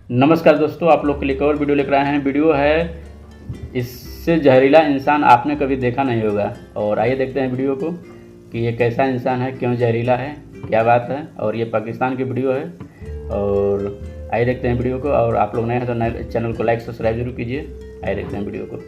नमस्कार दोस्तों, आप लोग के लिए एक और वीडियो लेकर आए हैं। वीडियो है इससे जहरीला इंसान आपने कभी देखा नहीं होगा। और आइए देखते हैं वीडियो को कि ये कैसा इंसान है, क्यों जहरीला है, क्या बात है। और ये पाकिस्तान की वीडियो है। और आइए देखते हैं वीडियो को। और आप लोग नए हैं तो नए चैनल को लाइक सब्सक्राइब जरूर कीजिए। आइए देखते हैं वीडियो को।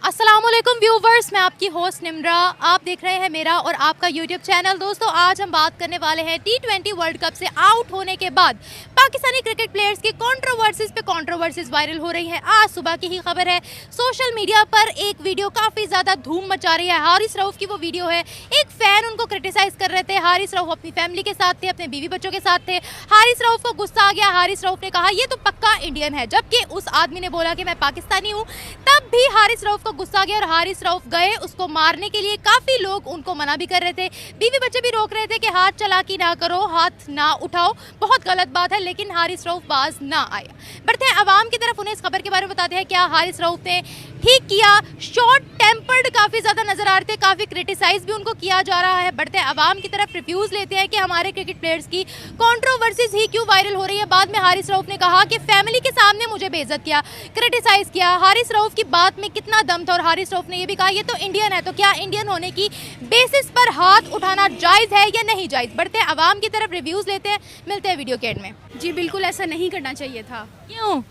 अस्सलामुअलैकुम व्यूवर्स, मैं आपकी होस्ट निम्रा। आप देख रहे हैं मेरा और आपका यूट्यूब चैनल। दोस्तों, आज हम बात करने वाले हैं T20 वर्ल्ड कप से आउट होने के बाद पाकिस्तानी क्रिकेट प्लेयर्स की कंट्रोवर्सीज पे कंट्रोवर्सीज वायरल हो रही है। आज सुबह की ही खबर है, सोशल मीडिया पर एक वीडियो काफ़ी ज़्यादा धूम मचा रही है। हारिस रऊफ की वो वीडियो है। एक फ़ैन उनको क्रिटिसाइज़ कर रहे थे। हारिस रऊफ अपनी फैमिली के साथ थे, अपने बीवी बच्चों के साथ थे। हारिस रऊफ को गुस्सा आ गया। हारिस रऊफ ने कहा ये तो पक्का इंडियन है, जबकि उस आदमी ने बोला कि मैं पाकिस्तानी हूँ। तब भी हारिस रऊफ को गुस्सा आ गया और हारिस रऊफ गए उसको मारने के लिए। काफ़ी लोग उनको मना भी कर रहे थे, बीवी बच्चे भी रोक रहे थे कि हाथ चालाकी ना करो, हाथ ना उठाओ, बहुत गलत बात है। लेकिन हारिस रऊफ बाज ना आया। बढ़ते हैं आवाम की तरफ, उन्हें इस खबर के बारे में बताते हैं क्या हारिस रऊफ ने ठीक किया। शॉर्ट टेम्पर्ड काफ़ी ज़्यादा नजर आ रहे थे, काफ़ी क्रिटिसाइज भी उनको किया जा रहा है। बढ़ते हैं आवाम की तरफ, रिव्यूज़ लेते हैं कि हमारे क्रिकेट प्लेयर्स की कंट्रोवर्सीज ही क्यों वायरल हो रही है। बाद में हारिस रऊफ ने कहा कि फैमिली के सामने मुझे बेइज्जत किया, क्रिटिसाइज किया। हारिस रऊफ की बात में कितना दम था। और हारिस रऊफ ने यह भी कहा ये तो इंडियन है, तो क्या इंडियन होने की बेसिस पर हाथ उठाना जायज़ है या नहीं जायज़। बढ़ते हैं आवाम की तरफ, रिव्यूज़ लेते हैं। मिलते हैं वीडियो के एंड में। जी बिल्कुल ऐसा नहीं करना चाहिए था। क्यों?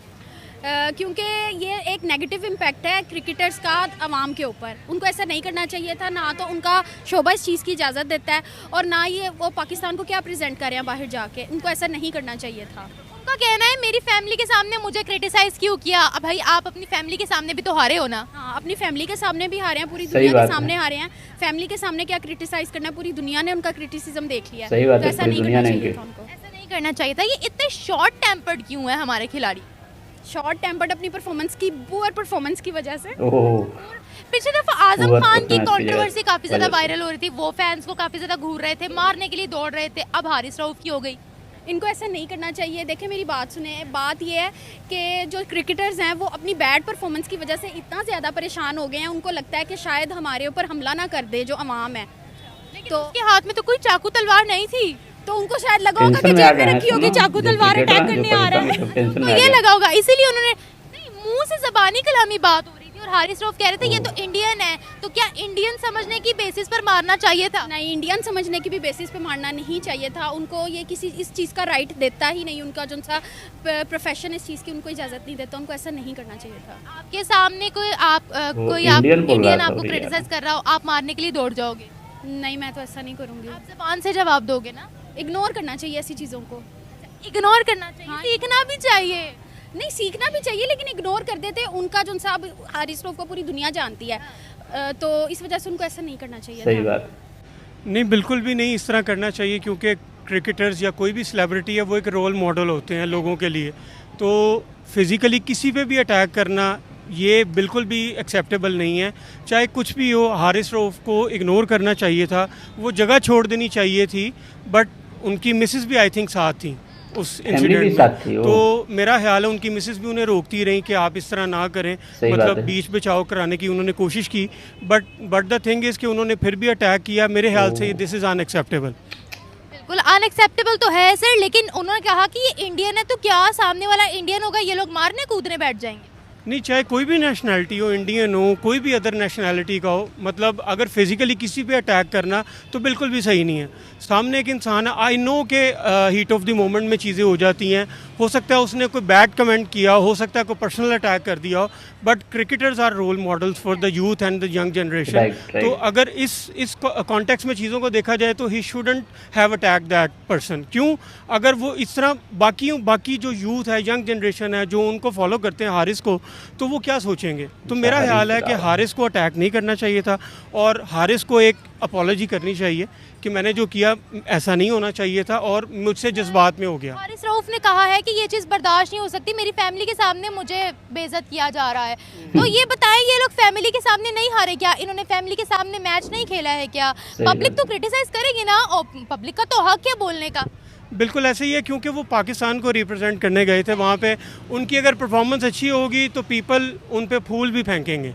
क्योंकि ये एक नेगेटिव इम्पैक्ट है क्रिकेटर्स का आवाम के ऊपर। उनको ऐसा नहीं करना चाहिए था। ना तो उनका शोबा इस चीज़ की इजाज़त देता है और ना ये वो पाकिस्तान को क्या प्रेजेंट कर रहे हैं बाहर जाके। उनको ऐसा नहीं करना चाहिए था। उनका कहना है मेरी फैमिली के सामने मुझे क्रिटिसाइज क्यों किया। अब भाई आप अपनी फैमिली के सामने भी तो हारे हो ना। हाँ, अपनी फैमिली के सामने भी हारे हैं, पूरी दुनिया के सामने हारे हैं। फैमिली के सामने क्या क्रिटिसाइज करना है, पूरी दुनिया ने उनका क्रिटिसिज्म देख लिया। सही बात तो है, ऐसा नहीं करना चाहिए था उनको। ऐसा नहीं करना चाहिए था। ये इतने शॉर्ट टेम्पर्ड क्यों है हमारे खिलाड़ी? शॉर्ट टेम्पर्ड अपनी परफॉर्मेंस की, पुअर परफॉर्मेंस की वजह से। पिछली दफा आजम खान की कंट्रोवर्सी काफी ज्यादा वजह से। वायरल हो रही थी। वो फैंस को काफी ज्यादा घूर रहे थे, मारने के लिए दौड़ रहे थे। अब हारिस रऊफ की हो गई। इनको ऐसा नहीं करना चाहिए। देखें मेरी बात सुने, बात ये है कि जो क्रिकेटर्स हैं वो अपनी बैड परफॉर्मेंस की वजह से इतना ज़्यादा परेशान हो गए हैं, उनको लगता है कि शायद हमारे ऊपर हमला ना कर दे जो अवाम है। तो उसके हाथ में तो कोई चाकू तलवार नहीं थी, तो उनको शायद लगा होगा कि जेब में रखी होगी चाकू तलवार, अटैक करने आ रहा है। तो ये लगा होगा, इसीलिए उन्होंने नहीं, मुंह से ज़बानी कलामी बात हो रही थी। और हारिस रऊफ कह रहे थे ये तो इंडियन है, तो क्या इंडियन समझने की बेसिस पर मारना चाहिए था? नहीं, इंडियन समझने की भी बेसिस पे मारना नहीं चाहिए था। उनको ये किसी इस चीज़ का राइट देता ही नहीं। उनका जो सा प्रोफेशन इस चीज़ की उनको इजाज़त नहीं देता। उनको ऐसा नहीं करना चाहिए था। आपके सामने कोई इंडियन आपको क्रिटिसाइज कर रहा हो, आप मारने के लिए दौड़ जाओगे? नहीं, मैं तो ऐसा नहीं करूँगी। आप ज़बान से जवाब दोगे ना? इग्नोर करना चाहिए ऐसी चीज़ों को। इग्नोर करना चाहिए। हाँ। सीखना भी चाहिए। नहीं, सीखना भी चाहिए, लेकिन इग्नोर कर देते। उनका जो सा अब हारिस रऊफ को पूरी दुनिया जानती है, तो इस वजह से उनको ऐसा नहीं करना चाहिए। सही बात। नहीं, बिल्कुल भी नहीं इस तरह करना चाहिए, क्योंकि क्रिकेटर्स या कोई भी सेलिब्रिटी है वो एक रोल मॉडल होते हैं लोगों के लिए। तो फिज़िकली किसी पे भी अटैक करना ये बिल्कुल भी एक्सेप्टेबल नहीं है। चाहे कुछ भी हो, हारिस रऊफ को इग्नोर करना चाहिए था, वो जगह छोड़ देनी चाहिए थी। बट उनकी मिसेस भी आई थिंक साथ थी उस इंसिडेंट में। तो मेरा ख्याल है उनकी मिसेस भी उन्हें रोकती रही कि आप इस तरह ना करें, मतलब बीच बचाव कराने की उन्होंने कोशिश की। बट द थिंग इज़ कि उन्होंने फिर भी अटैक किया। मेरे ख्याल से दिस इज़ अनएक्सेप्टेबल। बिल्कुल अनएक्सेप्टेबल तो है सर, लेकिन उन्होंने कहा कि ये इंडियन है, तो क्या सामने वाला इंडियन होगा ये लोग मारने कूदने बैठ जाएंगे? नहीं, चाहे कोई भी नेशनैलिटी हो, इंडियन हो, कोई भी अदर नेशनैलिटी का हो, मतलब अगर फिज़िकली किसी पे अटैक करना तो बिल्कुल भी सही नहीं है। सामने एक इंसान है, आई नो के हीट ऑफ द मोमेंट में चीज़ें हो जाती हैं। हो सकता है उसने कोई बैड कमेंट किया, हो सकता है कोई पर्सनल अटैक कर दिया हो, but cricketers are role models for the youth and the young generation. तो अगर इस कॉन्टेक्स्ट में चीज़ों को देखा जाए तो he shouldn't have attack that person. क्यों? अगर वो इस तरह बाकी जो यूथ है, यंग जनरेशन है, जो उनको फॉलो करते हैं हारिस को, तो वो क्या सोचेंगे। तो मेरा ख्याल है कि हारिस को अटैक नहीं करना चाहिए था और हारिस को एक अपॉलॉजी करनी चाहिए कि मैंने जो किया ऐसा नहीं होना चाहिए था और मुझसे जज्बात में हो गया। हारिस रऊफ ने कहा है कि ये चीज़ बर्दाश्त नहीं हो सकती, मेरी फैमिली के सामने मुझे बेइज्जत किया जा रहा है। तो ये बताएं, ये लोग फैमिली के सामने नहीं हारे क्या? इन्होंने फैमिली के सामने मैच नहीं खेला है क्या? पब्लिक तो क्रिटिसाइज करेगी ना, और पब्लिक का तो हक है बोलने का। बिल्कुल ऐसे ही है, क्योंकि वो पाकिस्तान को रिप्रेजेंट करने गए थे वहाँ पे। उनकी अगर परफॉर्मेंस अच्छी होगी तो पीपल उन पे फूल भी फेंकेंगे।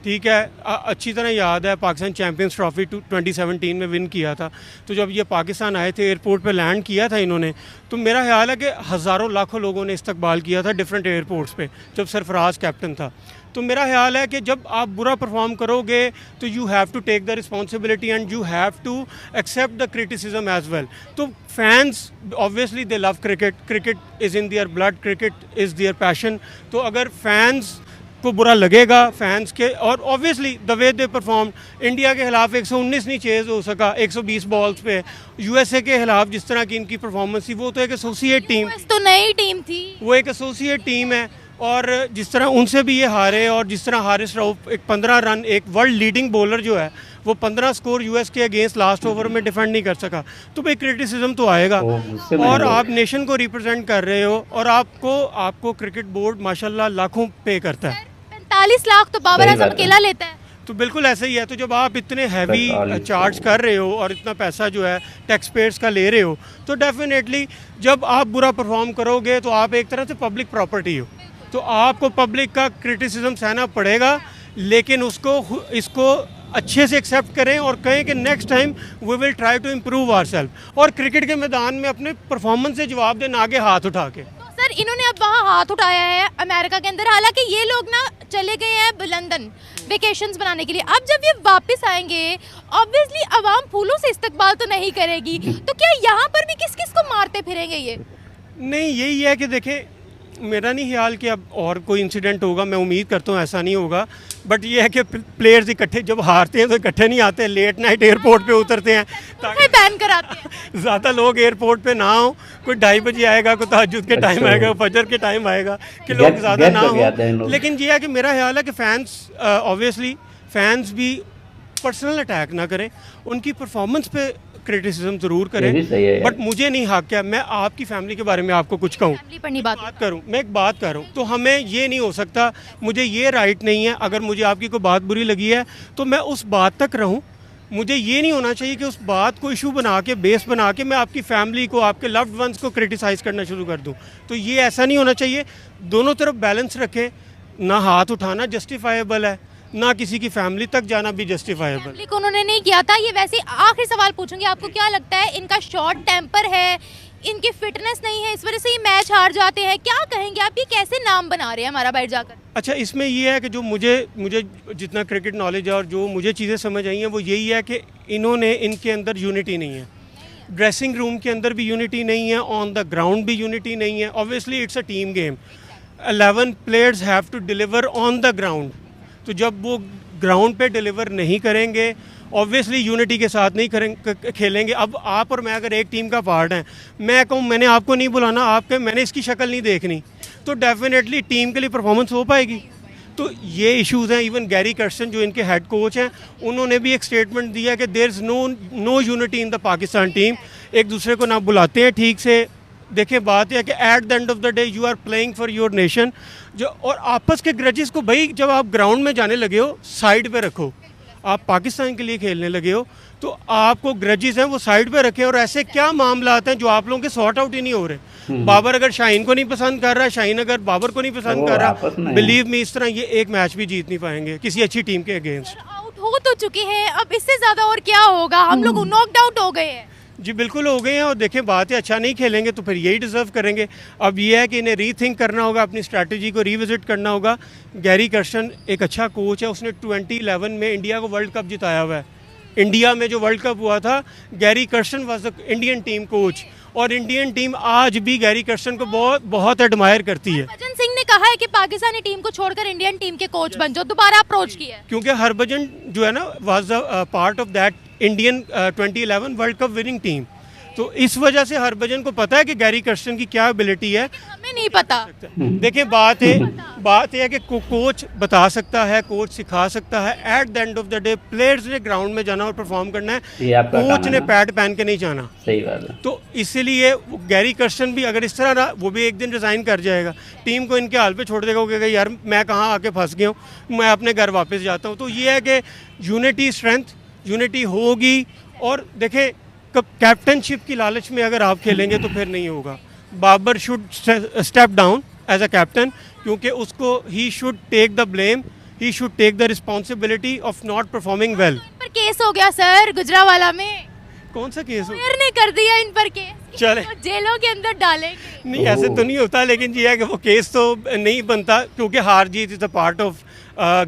ठीक है, अच्छी तरह याद है पाकिस्तान चैम्पियंस ट्रॉफी 2017 में विन किया था। तो जब ये पाकिस्तान आए थे, एयरपोर्ट पे लैंड किया था इन्होंने, तो मेरा ख्याल है कि हज़ारों लाखों लोगों ने इस्तकबाल किया था डिफरेंट एयरपोर्ट्स पे जब सरफराज कैप्टन था। तो मेरा ख्याल है कि जब आप बुरा परफॉर्म करोगे तो you have to take the responsibility and you have to accept the criticism as well. तो fans obviously they love cricket, cricket is in their blood, cricket is their passion. तो अगर फैंस को बुरा लगेगा, fans के, और obviously the way they perform, India के खिलाफ 119 नहीं चेज हो सका 120 बॉल्स पे, यूएसए के खिलाफ जिस तरह की इनकी परफॉर्मेंस थी, वो तो एक एसोसिएट टीम, तो नई टीम थी, वो एक एसोसिएट टीम है। और जिस तरह उनसे भी ये हारे, और जिस तरह हारिस रऊफ एक 15 रन, एक वर्ल्ड लीडिंग बॉलर जो है वो 15 स्कोर यूएस के अगेंस्ट लास्ट ओवर में डिफेंड नहीं कर सका, तो भाई क्रिटिसिज्म तो आएगा। और आप नेशन को रिप्रेजेंट कर रहे हो, और आपको क्रिकेट बोर्ड माशाल्लाह लाखों पे करता है। 45 लाख तो बाबर आजम अकेला लेता है। तो बिल्कुल ऐसे ही है। तो जब आप इतने हैवी चार्ज कर रहे हो और इतना पैसा जो है टैक्स पेयर्स का ले रहे हो, तो डेफिनेटली जब आप बुरा परफॉर्म करोगे तो आप एक तरह से पब्लिक प्रॉपर्टी हो, तो आपको पब्लिक का क्रिटिसिज्म सहना पड़ेगा, लेकिन इसको अच्छे से एक्सेप्ट करें और कहें कि next time we will try to improve ourselves, और क्रिकेट के मैदान में अपने परफॉर्मेंस से जवाब दें, आगे हाथ उठा के। तो सर इन्होंने अब वहाँ हाथ उठाया है अमेरिका के अंदर, हालांकि ये लोग ना चले गए हैं लंदन वेकेशंस बनाने के लिए। अब जब ये वापस आएंगे ऑब्वियसली आवाम फूलों से इस्तकबाल तो नहीं करेगी, तो क्या यहाँ पर भी किस किस को मारते फिरेंगे ये? नहीं, यही है कि देखें, मेरा नहीं ख्याल कि अब और कोई इंसिडेंट होगा, मैं उम्मीद करता हूँ ऐसा नहीं होगा, बट ये है कि प्लेयर्स इकट्ठे जब हारते हैं तो इकट्ठे नहीं आते, लेट नाइट एयरपोर्ट पे उतरते हैं ताकि बैन कराते हैं। ज़्यादा लोग एयरपोर्ट पे ना हो। कोई 2:30 बजे आएगा, कोई तहज्जुद के टाइम आएगा, फजर के टाइम आएगा, कि लोग ज़्यादा ना हो। लेकिन ये है कि मेरा ख्याल है कि फैंस ऑब्वियसली फैंस भी पर्सनल अटैक ना करें, उनकी परफॉर्मेंस पे क्रिटिसिज्म ज़रूर करें, बट मुझे नहीं हक है मैं आपकी फैमिली के बारे में आपको कुछ कहूँ, बात करूँ, मैं एक बात करूँ, तो हमें ये नहीं हो सकता, मुझे ये राइट नहीं है, अगर मुझे आपकी कोई बात बुरी लगी है तो मैं उस बात तक रहूँ। मुझे ये नहीं होना चाहिए कि उस बात को इशू बना के, बेस बना के मैं आपकी फैमिली को, आपके लव्ड वंस को क्रिटिसाइज़ करना शुरू कर दूँ। तो ये ऐसा नहीं होना चाहिए, दोनों तरफ बैलेंस रखें, ना हाथ उठाना जस्टिफाइबल है, ना किसी की फैमिली तक जाना भी जस्टिफाइबल। को उन्होंने नहीं किया था। ये वैसे आखिरी सवाल पूछूंगी, आपको क्या लगता है इनका शॉर्ट टेम्पर है, इनकी फिटनेस नहीं है, इस वजह से ये मैच हार जाते हैं? क्या कहेंगे आप, ये कैसे नाम बना रहे हैं हमारा बैठ जाकर? अच्छा, इसमें ये है कि जो मुझे जितना क्रिकेट नॉलेज है और जो मुझे चीज़ें समझ आई हैं वो यही है कि इनके अंदर यूनिटी नहीं है, ड्रेसिंग रूम के अंदर भी यूनिटी नहीं है, ऑन द ग्राउंड भी यूनिटी नहीं है। Obviously it's a team game, 11 players have to deliver on the ground. तो जब वो ग्राउंड पे डिलीवर नहीं करेंगे, ऑब्वियसली यूनिटी के साथ नहीं खेलेंगे। अब आप और मैं अगर एक टीम का पार्ट हैं, मैं कहूँ मैंने आपको नहीं बुलाना, मैंने इसकी शक्ल नहीं देखनी, तो डेफिनेटली टीम के लिए परफॉर्मेंस हो पाएगी। तो ये इश्यूज़ हैं। इवन गैरी कर्स्टन जो इनके हेड कोच हैं, उन्होंने भी एक स्टेटमेंट दिया कि there is no unity in the Pakistan team, एक दूसरे को ना बुलाते हैं ठीक से। देखिए, बात यह है कि at the end of the day you are playing for your nation. जो और आपस के ग्रजेस को, भाई जब आप ग्राउंड में जाने लगे हो साइड पे रखो, आप पाकिस्तान के लिए खेलने लगे हो तो आपको ग्रजेस हैं वो साइड पे रखें। और ऐसे क्या मामला आते हैं जो आप लोगों के सॉर्ट आउट ही नहीं हो रहे। बाबर अगर शाहीन को नहीं पसंद कर रहा, शाहीन अगर बाबर को नहीं पसंद कर रहा, बिलीव मी इस तरह ये एक मैच भी जीत नहीं पाएंगे किसी अच्छी टीम के अगेंस्ट। आउट हो तो चुके हैं, अब इससे ज्यादा और क्या होगा, हम लोग नॉकड आउट हो गए हैं। जी बिल्कुल हो गए हैं। और देखें, बात है अच्छा नहीं खेलेंगे तो फिर यही डिज़र्व करेंगे। अब ये है कि इन्हें रीथिंक करना होगा, अपनी स्ट्रैटेजी को रिविजिट करना होगा। गैरी कर्स्टन एक अच्छा कोच है, उसने 2011 में इंडिया को वर्ल्ड कप जिताया हुआ है। इंडिया में जो वर्ल्ड कप हुआ था, Gary Kirsten was the Indian team coach, और इंडियन टीम आज भी गैरी कर्स्टन को बहुत बहुत एडमायर करती है। हरभजन सिंह ने कहा है कि पाकिस्तानी टीम को छोड़कर इंडियन टीम के कोच बन जाओ, दोबारा अप्रोच किया है। क्योंकि हरभजन जो है ना was the part of that Indian 2011 world cup winning team. तो इस वजह से हरभजन को पता है कि गैरी कर्स्टन की क्या एबिलिटी है, हमें नहीं पता। देखिए, बात है कि कोच बता सकता है, कोच सिखा सकता है। Eight the end of the day players ने ग्राउंड में जाना और परफॉर्म करना है, कोच ने पैड पहन के नहीं जाना। सही बात है। तो इसीलिए गैरी कर्स्टन भी अगर इस तरह रहा, वो भी एक दिन रिजाइन कर जाएगा, टीम को इनके हाल पे छोड़ देगा, वो कहेगा यार मैं कहाँ आके फंस गया हूँ, मैं अपने घर वापस जाता हूँ। तो ये है कि यूनिटी स्ट्रेंथ, यूनिटी होगी। और देखें, कैप्टनशिप की लालच में अगर आप खेलेंगे तो फिर नहीं होगा। Babar should step down as a captain, क्योंकि उसको ही should take the blame he should take the responsibility of not performing well. इन पर केस हो गया सर गुजरावाला में, कौन सा केस हो? प्लेयर ने कर दिया इन पर केस, चले। तो जेलों के अंदर डालेंगे। नहीं, ऐसे तो नहीं होता, लेकिन ये है कि वो केस तो नहीं बनता, क्योंकि हार जीत is a part of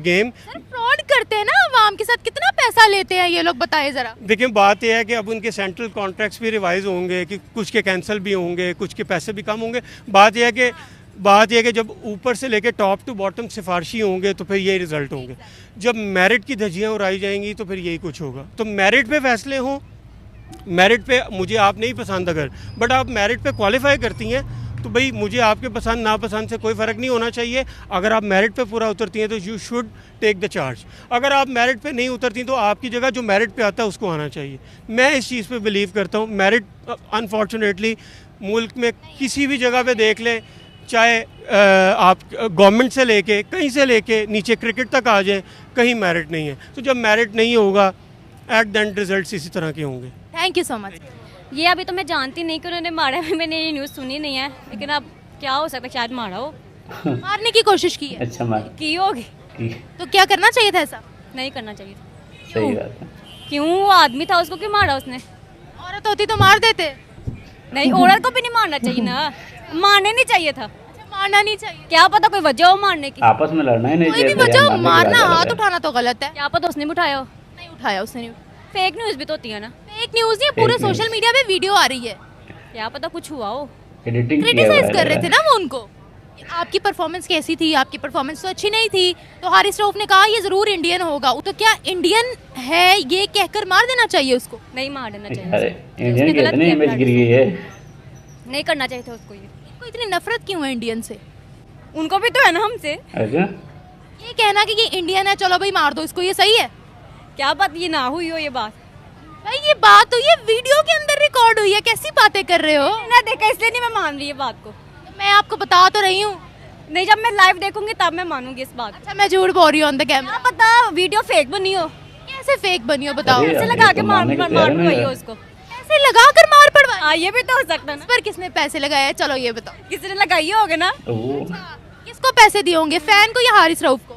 game. Sir fraud करते हैं ना आवाम के साथ, कितना पैसा लेते हैं ये लोग, बताइए जरा। देखिए, बात यह है कि अब उनके सेंट्रल कॉन्ट्रैक्ट्स भी रिवाइज होंगे, कि कुछ के कैंसिल भी होंगे, कुछ के पैसे भी कम होंगे। बात यह है कि जब ऊपर से लेके टॉप टू बॉटम सिफारशी होंगे तो फिर यही रिजल्ट होंगे। जब मेरिट की धज्जियाँ उड़ाई जाएंगी तो फिर यही कुछ होगा। तो मेरिट पे फैसले हों, मेरिट पे मुझे आप नहीं पसंद अगर, बट आप मेरिट पे क्वालिफाई करती हैं तो भाई मुझे आपके पसंद नापसंद से कोई फ़र्क नहीं होना चाहिए। अगर आप मेरिट पे पूरा उतरती हैं तो you should take the charge. अगर आप मेरिट पे नहीं उतरती तो आपकी जगह जो मेरिट पे आता है उसको आना चाहिए। मैं इस चीज़ पे बिलीव करता हूँ। मेरिट अनफॉर्चुनेटली मुल्क में किसी भी जगह पे देख लें, चाहे आप गवर्नमेंट से लेके कहीं से लेके नीचे क्रिकेट तक आ जाएं, कहीं मेरिट नहीं है। तो जब मेरिट नहीं होगा एट द एंड रिजल्ट्स इसी तरह के होंगे। Thank you so much. ये अभी तो मैं जानती नहीं कि उन्होंने मारा है, मैंने ये न्यूज़ सुनी नहीं है, लेकिन अब क्या हो सकता है, शायद मारा हो, मारने की कोशिश की है, अच्छा मार की होगी। तो क्या करना चाहिए था ऐसा? नहीं करना चाहिए था। सही बात है। क्यों? वो आदमी था, उसको क्यों मारा उसने? औरत होती तो मार देते। नहीं, औरत को भी नहीं मारना चाहिए ना, मारने नहीं चाहिए था। अच्छा, मारना नहीं चाहिए, क्या पता कोई वजह हो मारने की, आपस में लड़ना ही नहीं कोई चाहिए भी था, वजह, यार, मारना मारने की बात हाथ अलग है। उठाना तो गलत है। क्या पता उसने भी उठाया हो। नहीं उठाया उसने, नहीं। फेक न्यूज़ भी तो होती है ना, फेक न्यूज नहीं, पूरे Fake news। सोशल मीडिया पे वीडियो आ रही है, क्या पता कुछ हुआ हो। एडिटिंग किया हुआ क्रिटिसाइज है कर रहे लग थे रहा ना वो उनको, आपकी परफॉर्मेंस कैसी थी, आपकी परफॉर्मेंस तो अच्छी नहीं थी, तो हारिस रऊफ ने कहा ये जरूर इंडियन होगा, तो क्या इंडियन है ये कहकर मार देना चाहिए उसको? नहीं मार देना है। चाहिए अरे उसको। इंडियन उसने की गलत इतनी किया इमेज गिर गई है। नहीं करना चाहिए था उसको ये। इनको इतनी नफरत क्यों है इंडियन से? उनको भी तो है ना हमसे। अच्छा, ये कहना कि ये इंडियन है, चलो भाई मार दो इसको, ये सही है? क्या बात ये ना हुई हो ये बात? भाई ये बात हुई है, वीडियो के अंदर रिकॉर्ड हुई है, कैसी बातें कर रहे हो? ना देखा इसलिए नहीं मैं मान रही ये बात को। मैं आपको बता तो रही हूँ। नहीं, जब मैं लाइव देखूंगी तब मैं मानूंगी इस बात को। अच्छा मैं झूठ बोल रही हूँ ऑन द कैमरा? क्या पता वीडियो फेक बनी हो, कैसे फेक बनी हो बताओ? अरे, कैसे अरे, लगा के तो मार मारने के मार तैयार नहीं पड़वाई है। हो उसको। कैसे लगा कर मार पड़वाई? हाँ, ये भी तो हो सकता है इस ना, पर किसने पैसे लगाए हैं? चलो ये बताओ, किसी ने लगाई होगे ना, वो किसको पैसे दिए होंगे, फैन को या हारिस रऊफ को?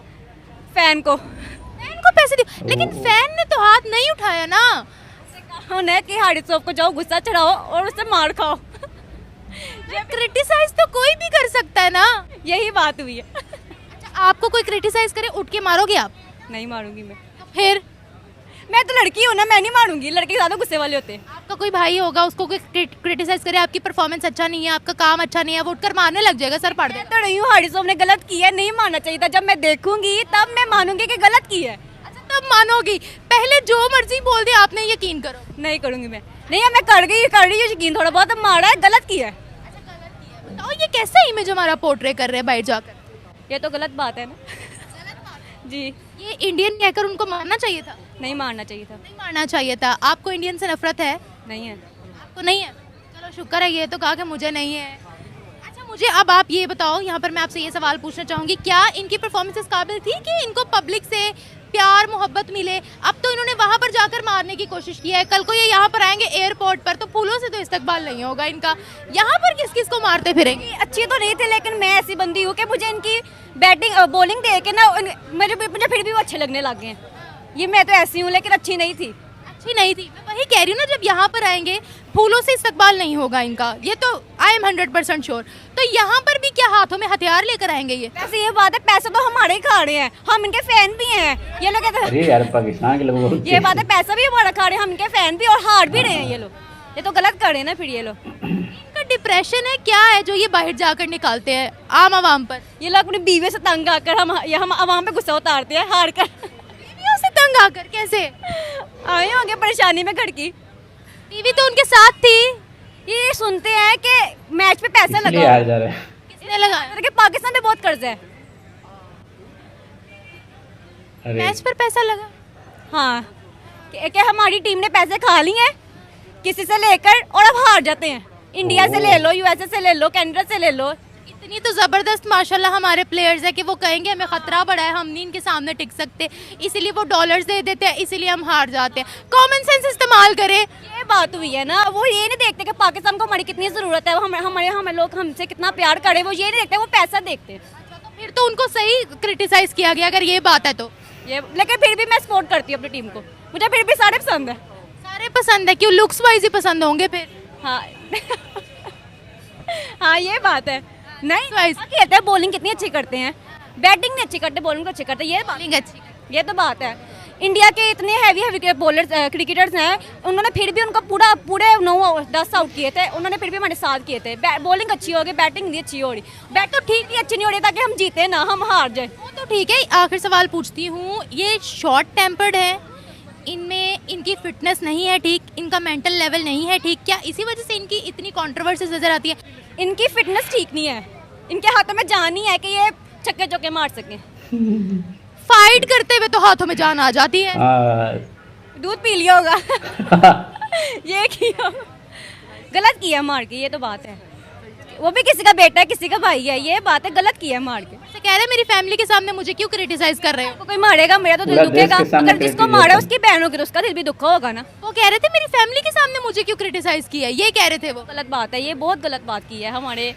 फैन को। फैन को पैसे दिए, लेकिन फैन ने तो हाथ नहीं उठाया ना। उन्हें कि हारिस रऊफ को जाओ गुस्सा चढ़ाओ और उससे मार खाओ। क्रिटिसाइज तो कोई भी कर सकता है ना। यही बात हुई है। अच्छा, आपको कोई क्रिटिसाइज करे उठ के मारोगे आप? नहीं मारूंगी मैं, फिर मैं तो लड़की हूँ ना, मैं नहीं मारूंगी। लड़के ज्यादा गुस्से वाले होते हैं। आपका कोई भाई होगा, उसको कोई क्रिटिसाइज करे, आपकी परफॉर्मेंस अच्छा नहीं है, आपका काम अच्छा नहीं है, वो उठकर मारने लग जाएगा, सर पड़ मैं देगा। तो नहीं हूँ, हारिस रऊफ ने गलत किया है, नहीं मानना चाहिए था। जब मैं देखूंगी तब मैं मानूंगी कि गलत की है। अच्छा तब मानोगी, पहले जो मर्जी बोल दे आपने यकीन करो। नहीं करूंगी मैं, नहीं मैं कर रही हूँ यकीन, थोड़ा बहुत मारा है, गलत किया है। बताओ ये कैसा इमेज हमारा पोर्ट्रे कर रहे हैं बाहर जाकर? ये तो गलत बात है ना। जी, ये इंडियन कहकर उनको मारना चाहिए था? नहीं मारना चाहिए था। नहीं मारना चाहिए था। आपको इंडियन से नफरत है? नहीं है। आपको नहीं है? चलो शुक्र है, ये तो कहा कि मुझे नहीं है। अच्छा मुझे अब आप ये बताओ, यहाँ पर मैं आपसे ये सवाल पूछना चाहूँगी, क्या इनकी परफॉर्मेंस इस काबिल थी कि इनको पब्लिक से प्यार मोहब्बत मिले? अब तो इन्होंने वहाँ पर जाकर मारने की कोशिश की है, कल को ये यहाँ पर आएंगे एयरपोर्ट पर तो फूलों से तो इस्तकबाल नहीं होगा इनका। यहाँ पर किस किस को मारते फिरेंगे? अच्छी तो नहीं थी, लेकिन मैं ऐसी बंदी हूँ कि मुझे इनकी बैटिंग बॉलिंग देख के ना मुझे फिर भी वो अच्छे लगने लग गए हैं। ये मैं तो ऐसी हूँ, लेकिन अच्छी नहीं थी। अच्छी नहीं थी, मैं वही कह रही हूँ ना, जब यहाँ पर आएंगे फूलों से इस्तकबाल नहीं होगा इनका, ये तो आई एम 100% श्योर। तो यहाँ पर भी क्या हाथों में हथियार लेकर आएंगे ये? वैसे ये बात है, पैसे तो हमारे ही खा रहे हैं, हम इनके फैन भी हैं। ये लोग कहते अरे यार पाकिस्तान के लोग ये बात है, पैसा भी हमारा खा रहे हैं, हम इनके फैन भी, और हार भी रहे हैं ये लोग। ये तो गलत कर रहे हैं ना फिर ये लोग। इनका डिप्रेशन है क्या है जो ये बाहर जाकर निकालते हैं आम आवाम पर? ये लोग अपनी बीवी से तंग आकर हम आवाम पे गुस्सा उतारते हैं हार कर। बीवियों से तंग आकर कैसे? आए होंगे परेशानी में घर की। बीवी तो उनके साथ थी। ये सुनते हैं कि मैच पे पैसा इसलिए लगा, हार जा रहे हैं। किसने लगाया? कि पाकिस्तान में बहुत कर्ज है। अरे मैच पर पैसा लगा? हाँ, कि हमारी टीम ने पैसे खा लिए हैं किसी से लेकर, और अब हार जाते हैं। इंडिया से ले लो, यूएसए से ले लो, कनाडा से ले लो। इतनी तो जबरदस्त माशाल्लाह हमारे प्लेयर्स है कि वो कहेंगे हमें खतरा बड़ा है, हम नहीं इनके सामने टिक सकते, इसीलिए वो डॉलर्स दे देते हैं, इसीलिए हम हार जाते हैं। कॉमन सेंस इस्तेमाल करें। ये बात हुई है ना, वो ये नहीं देखते कि पाकिस्तान को हमारी कितनी ज़रूरत है, हमें लोग हमसे कितना प्यार करे, वो ये नहीं देखते, वो पैसा देखते हैं। तो फिर तो उनको सही क्रिटिसाइज किया गया अगर ये बात है तो। ये लेकिन फिर भी मैं सपोर्ट करती हूँ अपनी टीम को, मुझे फिर भी सारे पसंद है। सारे पसंद है, क्यों लुक्स वाइज ही पसंद होंगे फिर? हाँ हाँ ये बात है। नहीं Wise. खेलते हैं, बॉलिंग कितनी अच्छी करते हैं, बैटिंग नहीं अच्छी करते, बॉलिंग तो अच्छी करते हैं, बॉलिंग अच्छी ये तो बात है। इंडिया के इतने हैवी बॉलर्स क्रिकेटर्स हैं, उन्होंने फिर भी उनका पूरे 9-10 आउट किए थे, उन्होंने फिर भी हमारे साथ किए थे। बॉलिंग अच्छी हो गई, बैटिंग नहीं अच्छी हो रही, बैट तो ठीक ही अच्छी नहीं हो रही ताकि हम जीते ना, हम हार जाए। वो तो ठीक है। आखिर सवाल पूछती हूँ, ये शॉर्ट टेम्पर्ड है, इनमें इनकी फिटनेस नहीं है ठीक, इनका मेंटल लेवल नहीं है ठीक, क्या इसी वजह से इनकी इतनी कंट्रोवर्सीज नजर आती है? इनकी फिटनेस ठीक नहीं है, इनके हाथों में जान नहीं है कि ये छक्के चौके मार सकें। फाइट करते हुए तो हाथों में जान आ जाती है। दूध पी लिया होगा ये किया, गलत किया मार के, ये तो बात है। वो भी किसी का बेटा है, किसी का भाई है, ये बात है, गलत किया मार के। तो कह रहे मेरी फैमिली के सामने मुझे क्यों क्रिटिसाइज कर रहे हो? कोई मारेगा मेरा तो दिल पूरा देश दुखेगा, के सामने अगर जिसको criticize मारा कर- उसकी बहन होगी तो उसका दिल भी दुखा होगा ना। वो कह रहे थे मेरी फैमिली के सामने मुझे क्यों क्रिटिसाइज किया है, ये कह रहे थे वो। गलत बात है, ये बहुत गलत बात की है हमारे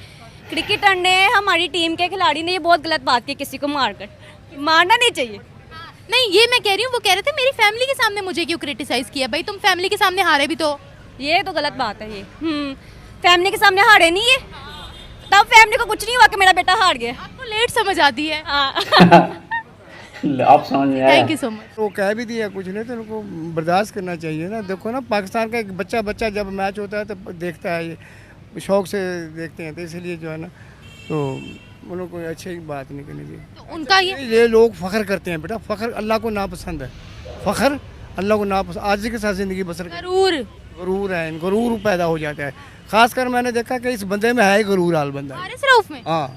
क्रिकेटर ने, हमारी टीम के खिलाड़ी ने ये बहुत गलत बात की, किसी को मारकर मारना नहीं चाहिए। नहीं, ये मैं कह रही हूँ, वो कह रहे थे मेरी फैमिली के सामने मुझे क्यों क्रिटिसाइज किया। भाई तुम फैमिली के सामने हारे भी तो। ये तो गलत बात है ये। फैमिली के सामने हारे नहीं है, तब फैमिली को कुछ नहीं हुआ कि मेरा बेटा हार गया। आपको लेट समझ आती है। हाँ आप समझ में आया? Thank you so much. तो कह भी दिया कुछ नहीं, तो उनको बर्दाश्त करना चाहिए ना। देखो ना, पाकिस्तान का एक बच्चा जब मैच होता है तो देखता है, ये शौक से देखते हैं, तो इसलिए जो है ना, तो उन लोग को अच्छी बात नहीं करनी चाहिए। तो उनका ये लोग फ़ख्र करते हैं बेटा, फ़ख्र अल्लाह को नापसंद है, फ़ख्र अल्लाह को नापसंद, आजी के साथ ज़िंदगी बसर कर, जरूर गरूर है, गरूर पैदा हो जाता है। खासकर मैंने देखा कि इस बंदे में है गरूर हाल बंदा है। हारिस रऊफ में। हाँ,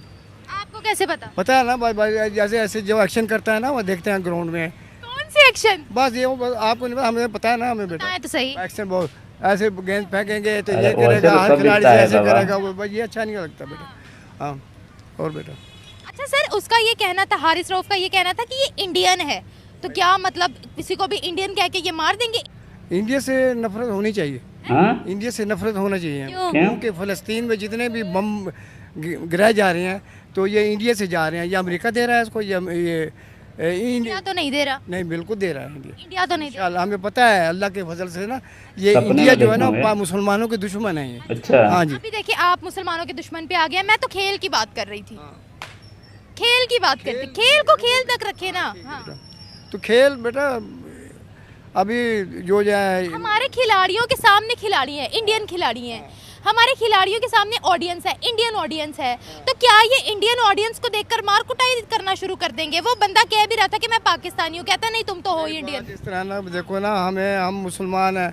आपको कैसे पता? पता है ना भाई, जैसे ऐसे जो एक्शन करता है ना, वो देखते हैं ग्राउंड में, कौन से एक्शन? बस ये आपको नहीं पता, हमें पता है ना, हमें बेटा बताएं तो सही। एक्शन बहुत ऐसे गेंद फेंकेंगे तो अरे ये वो ऐसे करेगा, तो हर सब खिलाड़ी दिखता से है ऐसे बाबा। करेगा, वो ये अच्छा नहीं लगता बेटा। हाँ, और बेटा अच्छा सर, उसका ये कहना था, हारिस रऊफ का ये कहना था कि ये इंडियन है, तो क्या मतलब किसी को भी इंडियन कह के ये मार देंगे? इंडिया से नफरत होनी चाहिए, हाँ? इंडिया से नफरत होना चाहिए, क्यों? क्योंकि फ़लस्तीन में जितने भी बम गिराए जा रहे हैं तो ये इंडिया से जा रहे हैं, या अमेरिका दे रहा है इसको, या ये इंडिया इंडिया तो नहीं दे रहा, नहीं, बिल्कुल दे रहा है इंडिया। इंडिया तो नहीं दे रहा। इंशाल्लाह हमें पता है, अल्लाह के फजल से ना, ये सपने इंडिया में जो है ना, देखूंगे। मुसलमानों के दुश्मन है ये। अच्छा। हाँ जी, अभी देखिए आप मुसलमानों के दुश्मन पे आ गया, मैं तो खेल की बात कर रही थी, खेल की बात करते, खेल को खेल तक रखे ना। हाँ। तो खेल बेटा अभी जो जाए, हमारे खिलाड़ियों के सामने खिलाड़ी हैं, इंडियन खिलाड़ी हैं, हमारे खिलाड़ियों के सामने ऑडियंस है, इंडियन ऑडियंस है, तो क्या ये इंडियन ऑडियंस को देखकर मार कुटाई करना शुरू कर देंगे? वो बंदा कह भी रहा था कि मैं पाकिस्तानी हूँ, कहता नहीं तुम तो हो इंडियन। इस तरह ना, देखो ना, हम मुसलमान हैं,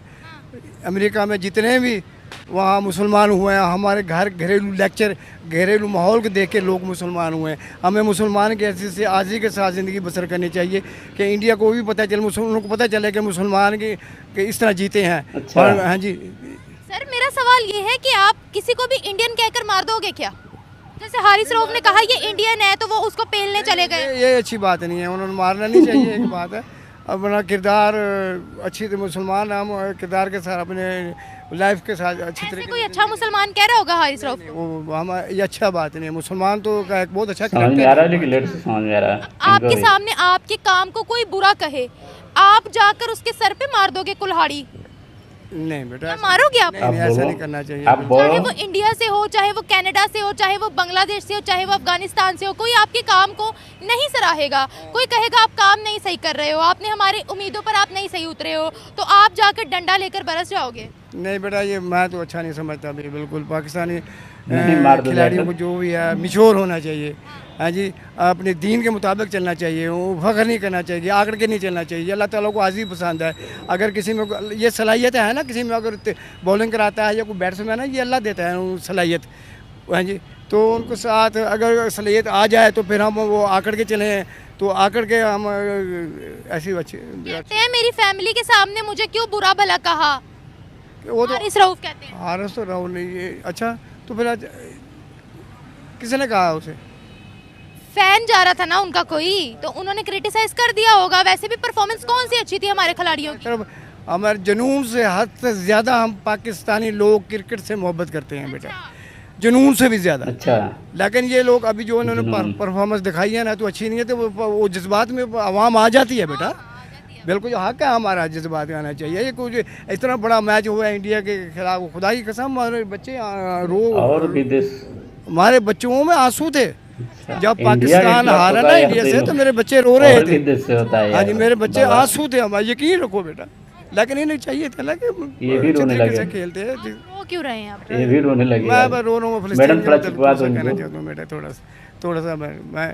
अमेरिका में जितने भी वहाँ मुसलमान हुए हैं, हमारे घर घरेलू लेक्चर, घरेलू माहौल को देख के लोग मुसलमान हुए हैं। हमें मुसलमान के ऐसे से आजी के साथ ज़िंदगी बसर करनी चाहिए कि इंडिया को भी पता चले, मुसलमानों को पता चले कि मुसलमान के इस तरह जीते हैं। अच्छा। और हाँ जी, सर मेरा सवाल ये है कि आप किसी को भी इंडियन कहकर मार दोगे क्या? जैसे हारिस रऊफ ने कहा ये इंडियन है तो वो उसको पेलने चले गए। ये अच्छी बात नहीं है, उन्होंने मारना नहीं चाहिए, एक बात है। अपना किरदार अच्छी मुसलमान, हम किरदार के साथ अपने लाइफ के साथ अच्छी ऐसे तरीके कोई अच्छा मुसलमान कह रहा होगा हारिस रऊफ? वो हम, ये अच्छा बात नहीं है। मुसलमान तो का एक बहुत अच्छा समझ में आ करैक्टर रहा है, लेकिन लेट से समझ में आ रहा है इनको आपके भी। सामने आपके काम को कोई बुरा कहे, आप जाकर उसके सर पे मार दोगे कुल्हाड़ी? नहीं बेटा, क्या मारोगे आप? नहीं, ऐसा नहीं करना चाहिए। आप चाहे बोलो। वो इंडिया से हो, चाहे वो कनाडा से हो, चाहे वो बांग्लादेश से हो, चाहे वो अफगानिस्तान से हो, कोई आपके काम को नहीं सराहेगा, कोई कहेगा आप काम नहीं सही कर रहे हो, आपने हमारी उम्मीदों पर आप नहीं सही उतरे हो, तो आप जाकर डंडा लेकर बरस जाओगे। नहीं बेटा, ये मैं तो अच्छा नहीं समझता अभी, बिल्कुल पाकिस्तानी नहीं, मार दो खिलाड़ियों जाकर। को जो भी है मिश्योर होना चाहिए। हाँ जी, अपने दीन के मुताबिक चलना चाहिए, वो फख्र नहीं करना चाहिए, आकड़ के नहीं चलना चाहिए। अल्लाह ताला को आज़ी पसंद है। अगर किसी में ये सलाहियत है ना, किसी में अगर बॉलिंग कराता है या कोई बैट्समैन है, ये अल्लाह देता है वो सलाहियत। हाँ जी, तो उनको साथ अगर सलाहियत आ जाए तो फिर हम वो आकड़ के चलें, तो आकड़ के हम ऐसी अच्छी, कहते हैं मेरी फैमिली के सामने मुझे क्यों बुरा भला कहा, वो तो हारिस रऊफ कहते हैं। हारस तो राहुल नहीं ये अच्छा, तो फिर आज किसने कहा उसे? फैन जा रहा था ना उनका कोई, तो उन्होंने क्रिटिसाइज कर दिया होगा। वैसे भी परफॉर्मेंस कौन सी अच्छी थी हमारे खिलाड़ियों की? तरफ हमारे जुनून से हद से ज़्यादा हम पाकिस्तानी लोग क्रिकेट से मोहब्बत करते हैं बेटा। जुनून से भी ज़्यादा। अच्छा, लेकिन ये लोग अभी जो उन्होंने जुनून। परफॉर्मेंस दिखाई है ना तो अच्छी नहीं है, तो वो जज्बात में आवाम आ जाती है बेटा। बिल्कुल जो हक है हमारा जज्बात आना चाहिए। ये कुछ इतना बड़ा मैच हुआ है इंडिया के खिलाफ, खुदा की कसम हमारे बच्चे और विदेश हमारे बच्चों में आंसू थे अच्छा, जब इंडिया के पाकिस्तान खिलाफ हारा होता ना है इंडिया से, हफ्ते तो में। मेरे बच्चे रो रहे और थे। विदेश से होता है हाँ जी, यार, मेरे बच्चे बाबा। आंसू थे हमारे, यकीन रखो बेटा। लेकिन इन्हें चाहिए था ना कि ये भी रोने अच्छे तरीके लगे। से खेलते हैं। रो क्यों रहे हैं आप? ये भी रोने लगे मैं यार। बस रो रहा हूँ मैडम फिलिस्तीन थोड़ा के चुपवा दो कहना इनको। चाहता हूँ बेटा, थोड़ा सा मैं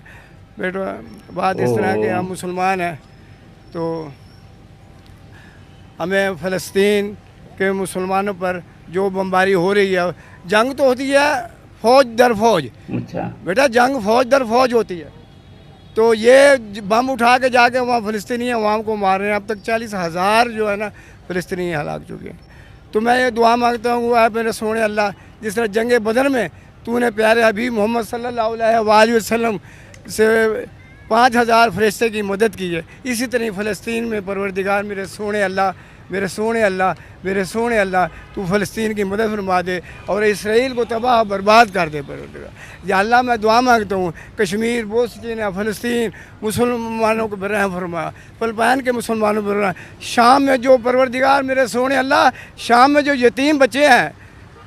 बेटा बात इस तरह के हम मुसलमान हैं तो हमें फ़लस्तीन के मुसलमानों पर जो बमबारी हो रही है, जंग तो होती है फ़ौज दर फ़ौज अच्छा, बेटा, जंग फ़ौज दर फ़ौज होती है। तो ये बम उठा के जाके वहाँ फ़लस्तीनी अवाम को मार रहे हैं। अब तक 40,000 जो है ना फ़लस्तीनी हलाक चुके हैं। तो मैं ये दुआ मांगता हूँ है मेरे सोने अल्लाह, जिस तरह जंग बदर में तूने प्यारे हबीब मोहम्मद सल्लल्लाहु अलैहि वसल्लम से 5,000 फरिश्ते की मदद की है, इसी तरह फ़लस्तीन में परवरदिगार मेरे सोने अल्लाह, मेरे सोने अल्लाह, मेरे सोने अल्लाह, तू फ़लस्तीन की मदद फरमा दे और इसराइल को तबाह बर्बाद कर दे परवरदिगार। या अल्लाह मैं दुआ मांगता हूँ कश्मीर, बोस्नीया, फ़लस्तीन मुसलमानों को रहम फरमा, फ़िलिपाइन के मुसलमानों पर रहम। शाम में जो परवरदिगार मेरे सोने अल्लाह, शाम में जो यतीम बच्चे हैं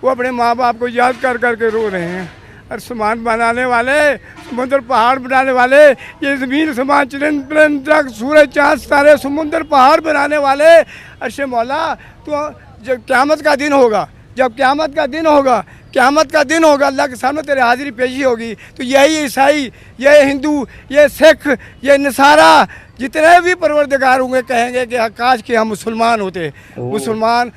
वो अपने माँ बाप को याद कर कर के रो रहे हैं। और समान बनाने वाले, समुद्र पहाड़ बनाने वाले, ये ज़मीन समान चिरंद पुरंद दरख्त सूरज चाँद तारे समुद्र पहाड़ बनाने वाले, अर्शे मौला तो जब क़यामत का दिन होगा, जब क़यामत का दिन होगा, क़यामत का दिन होगा, अल्लाह के सामने तेरे हाजिरी पेशी होगी, तो यही ईसाई, ये हिंदू, ये सिख, ये नसारा, जितने भी परवरदिगार होंगे कहेंगे कि काश कि हम मुसलमान होते। मुसलमान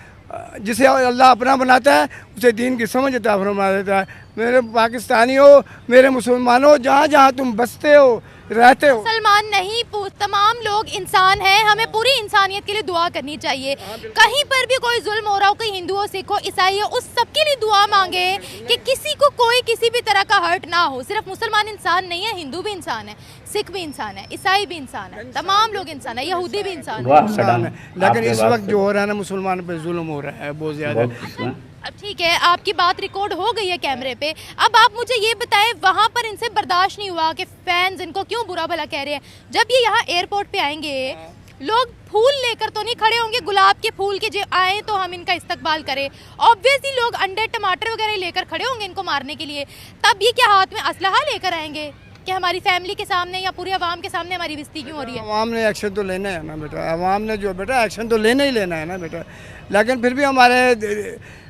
जिसे अल्लाह अपना बनाता है उसे दीन की समझ अता फरमा देता है। मेरे पाकिस्तानियों, मेरे मुसलमानों, जहाँ जहाँ तुम बसते हो, रहते हो, मुसलमान नहीं, तमाम लोग इंसान हैं। हमें पूरी इंसानियत के लिए दुआ करनी चाहिए। कहीं पर भी कोई जुल्म हो रहा हो, कोई हिंदू हो, सिख हो, ईसाई हो, उस सबके लिए दुआ मांगे कि किसी को कोई किसी भी तरह का हर्ट ना हो। सिर्फ मुसलमान इंसान नहीं है, हिंदू भी इंसान है, सिख भी इंसान है, ईसाई भी इंसान है, तमाम लोग इंसान है, यहूदी भी इंसान है। वाह इंसान मैडम, है। लेकिन आपके इस बात वक्त से जो हो रहा है ना मुसलमान पे जुल्म हो रहा है बहुत ज़्यादा। बहुत अब ठीक है, आपकी बात रिकॉर्ड हो गई है कैमरे पे। अब आप मुझे ये बताएं, वहाँ पर इनसे बर्दाश्त नहीं हुआ कि फैंस इनको क्यों बुरा भला कह रहे हैं। जब ये यहाँ एयरपोर्ट पे आएंगे, लोग फूल लेकर तो नहीं खड़े होंगे, गुलाब के फूल के जो आए तो हम इनका इस्तकबाल करें। ऑब्वियसली लोग अंडे टमाटर वगैरह लेकर खड़े होंगे इनको मारने के लिए। तब ये क्या हाथ में असलहा लेकर आएंगे कि हमारी फैमिली के सामने या पूरी आवाम के सामने हमारी बेइज्जती क्यों हो रही है? आवाम ने एक्शन तो लेना है ना बेटा, आवाम ने जो बेटा एक्शन तो लेना ही लेना है ना बेटा। लेकिन फिर भी हमारे